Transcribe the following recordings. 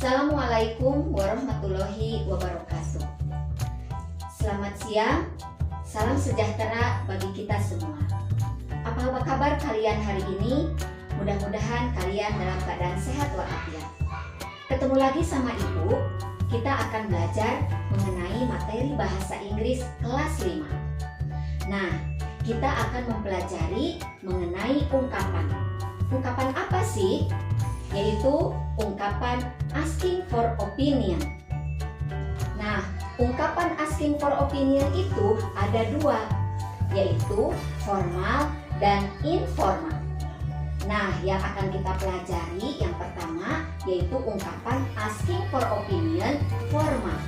Assalamualaikum warahmatullahi wabarakatuh. Selamat siang, salam sejahtera bagi kita semua. Apa kabar kalian hari ini? Mudah-mudahan kalian dalam keadaan sehat walafiat. Ketemu lagi sama Ibu, kita akan belajar mengenai materi bahasa Inggris kelas 5. Nah, kita akan mempelajari mengenai ungkapan. Ungkapan apa sih? Yaitu ungkapan asking for opinion. Nah, ungkapan asking for opinion itu ada dua, yaitu formal dan informal. Nah, yang akan kita pelajari yang pertama yaitu ungkapan asking for opinion formal.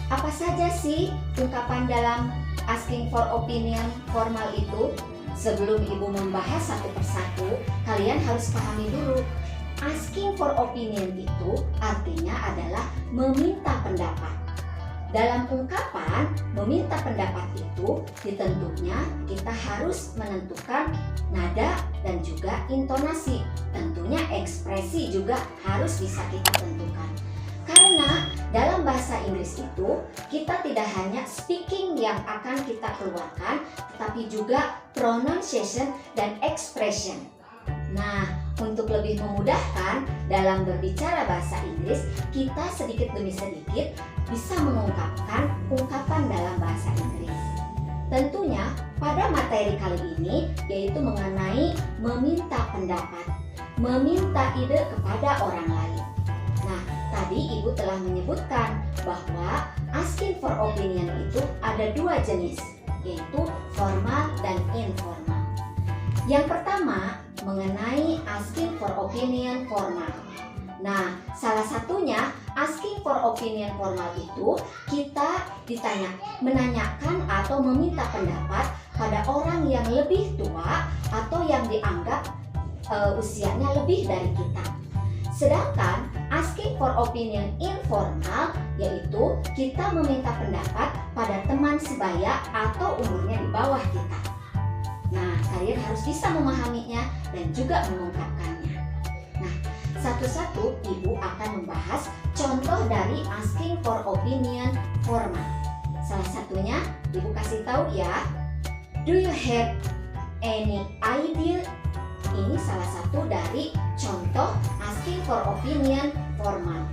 Apa saja sih ungkapan dalam asking for opinion formal itu? Sebelum Ibu membahas satu persatu, kalian harus pahami dulu. Asking for opinion itu artinya adalah meminta pendapat. Dalam ungkapan meminta pendapat itu tentunya kita harus menentukan nada dan juga intonasi. Tentunya ekspresi juga harus bisa kita tentukan. Karena dalam bahasa Inggris itu kita tidak hanya speaking yang akan kita keluarkan, tetapi juga pronunciation dan expression. Nah, untuk lebih memudahkan dalam berbicara bahasa Inggris, kita sedikit demi sedikit bisa mengungkapkan ungkapan dalam bahasa Inggris. Tentunya pada materi kali ini yaitu mengenai meminta pendapat, meminta ide kepada orang lain. Nah, tadi Ibu telah menyebutkan bahwa asking for opinion itu ada dua jenis, yaitu formal dan informal. Yang pertama mengenai asking for opinion formal. Nah, salah satunya asking for opinion formal itu kita menanyakan atau meminta pendapat pada orang yang lebih tua atau yang dianggap usianya lebih dari kita. Sedangkan asking for opinion informal yaitu kita meminta pendapat pada teman sebaya atau umurnya di bawah kita. Nah, kalian harus bisa memahaminya dan juga mengungkapkannya. Nah, satu-satu Ibu akan membahas contoh dari asking for opinion formal. Salah satunya Ibu kasih tahu ya. Do you have any idea? Ini salah satu dari contoh asking for opinion formal.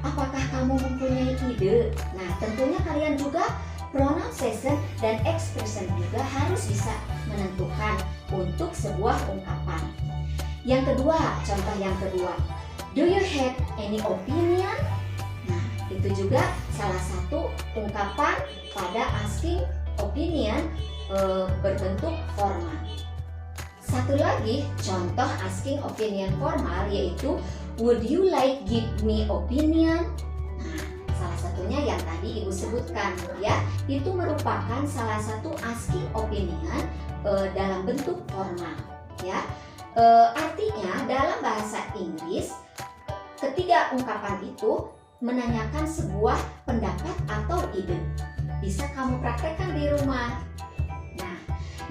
Apakah kamu mempunyai ide? Nah, tentunya kalian juga pronunciation dan expression juga harus bisa menentukan untuk sebuah ungkapan. Yang kedua, contoh yang kedua, do you have any opinion? Nah, itu juga salah satu ungkapan pada asking opinion berbentuk formal. Satu lagi contoh asking opinion formal yaitu would you like give me opinion? Nah, salah satunya yang tadi Ibu sebutkan ya, itu merupakan salah satu asking opinion dalam bentuk formal ya. Artinya dalam bahasa Inggris ketiga ungkapan itu menanyakan sebuah pendapat atau ide. Bisa kamu praktekkan di rumah. Nah,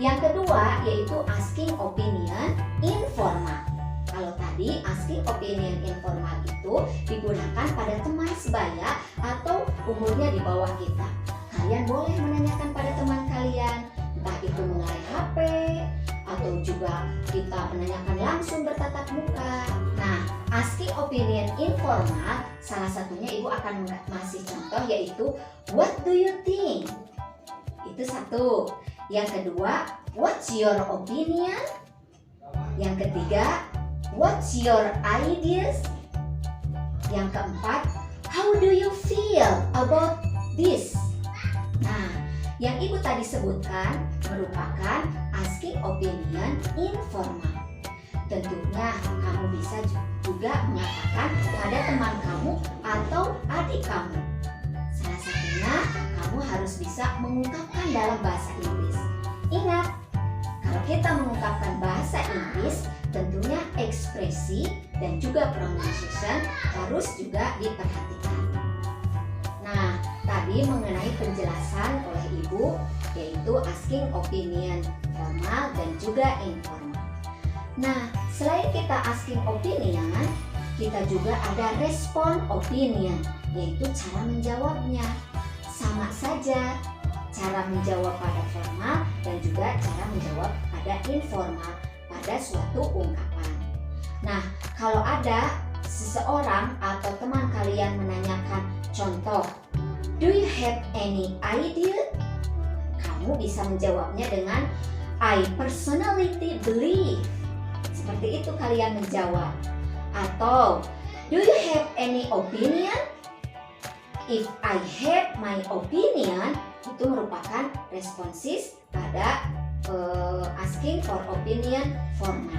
yang kedua yaitu asking opinion informal. Kalau tadi asking opinion informal itu digunakan pada teman sebaya atau umurnya di bawah kita. Kalian boleh menanyakan pada teman kalian, entah itu mengenai HP atau juga kita menanyakan langsung bertatap muka. Nah, asking opinion informal salah satunya Ibu akan ngasih contoh yaitu what do you think? Itu satu. Yang kedua, what's your opinion? Yang ketiga, what's your ideas? Yang keempat, how do you feel about this? Nah, yang Ibu tadi sebutkan merupakan asking opinion informal. Tentunya kamu bisa juga mengatakan pada teman kamu atau adik kamu. Salah satunya kamu harus bisa mengungkapkan dalam bahasa Inggris. Ingat, kalau kita mengungkapkan bahasa Inggris, tentunya ekspresi dan juga pronunciation harus juga diperhatikan. Nah, tadi mengenai penjelasan oleh Ibu yaitu asking opinion formal dan juga informal. Nah, selain kita asking opinion, kita kita juga ada respon opinion, yaitu cara menjawabnya. Sama saja, cara menjawab pada formal dan juga cara menjawab pada informal pada suatu ungkapan. Nah, kalau ada seseorang atau teman kalian menanyakan contoh, do you have any idea? Kamu bisa menjawabnya dengan I personally believe. Seperti itu kalian menjawab. Atau do you have any opinion? If I have my opinion, itu merupakan responsis pada asking for opinion formal.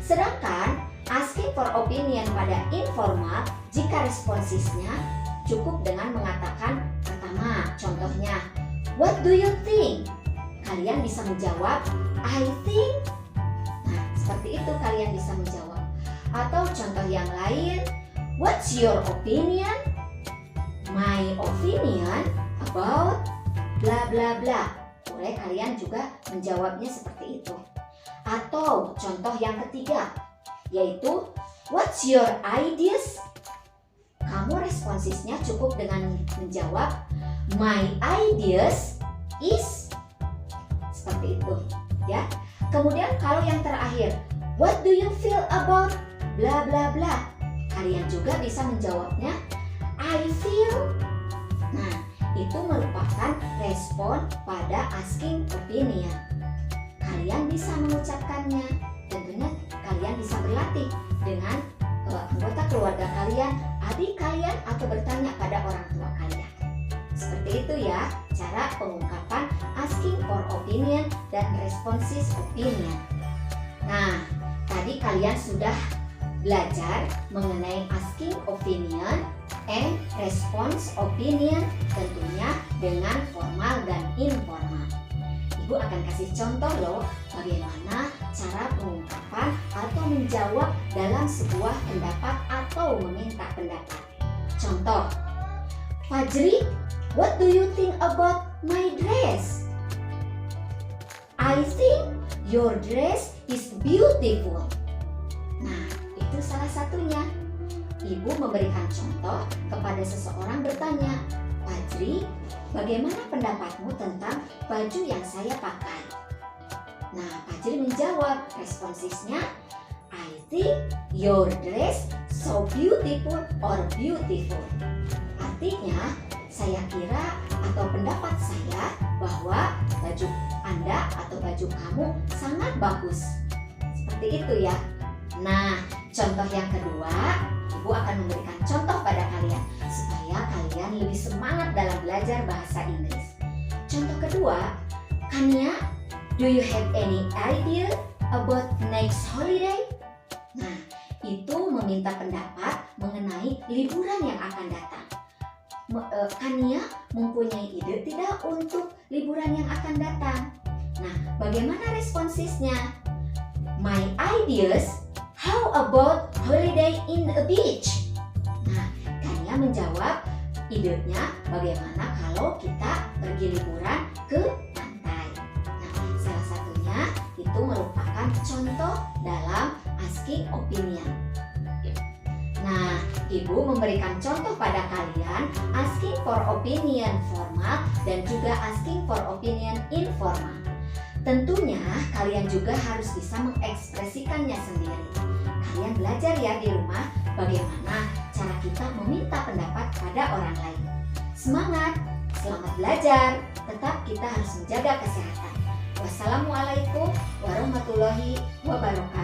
Sedangkan asking for opinion pada informal, jika responsisnya cukup dengan mengatakan pertama, contohnya, what do you think? Kalian bisa menjawab, I think. Nah, seperti itu kalian bisa menjawab. Atau contoh yang lain, what's your opinion? My opinion about bla bla bla. Boleh kalian juga menjawabnya seperti itu. Atau contoh yang ketiga, yaitu what's your ideas? Kamu responsisnya cukup dengan menjawab my ideas is, seperti itu ya. Kemudian kalau yang terakhir, what do you feel about bla bla bla? Kalian juga bisa menjawabnya I feel. Nah, itu merupakan respon pada asking opinion. Kalian bisa mengucapkannya. Tentunya kalian bisa berlatih dengan anggota keluarga kalian, adik kalian, atau bertanya pada orang tua kalian. Seperti itu ya cara pengungkapan asking for opinion dan responsive opinion. Nah, tadi kalian sudah belajar mengenai asking opinion and response opinion, tentunya dengan formal dan informal. Ibu akan kasih contoh loh bagaimana cara pengungkapan atau menjawab dalam sebuah pendapat atau meminta pendapat. Contoh, Fajri, what do you think about my dress? I think your dress is beautiful. Nah, itu salah satunya. Ibu memberikan contoh kepada seseorang bertanya, Fajri, bagaimana pendapatmu tentang baju yang saya pakai? Nah, Fajri menjawab, responsisnya, I think your dress so beautiful or beautiful. Artinya, saya kira atau pendapat saya bahwa baju Anda atau baju kamu sangat bagus. Seperti itu ya. Nah, contoh yang kedua, Ibu akan memberikan contoh pada kalian supaya kalian lebih semangat dalam belajar bahasa Inggris. Contoh kedua, Kania, do you have any idea about next holiday? Nah, itu meminta pendapat mengenai liburan yang akan datang. Kania mempunyai ide tidak untuk liburan yang akan datang? Nah, bagaimana responsisnya? My ideas, how about holiday in a beach? Nah, Kania menjawab idenya bagaimana kalau kita pergi liburan ke pantai. Nah, salah satunya itu merupakan contoh dalam asking opinion. Nah, Ibu memberikan contoh pada kalian asking for opinion formal dan juga asking for opinion informal. Tentunya kalian juga harus bisa mengekspresikannya sendiri. Kalian belajar ya di rumah bagaimana cara kita meminta pendapat pada orang lain. Semangat, selamat belajar, tetap kita harus menjaga kesehatan. Wassalamualaikum warahmatullahi wabarakatuh.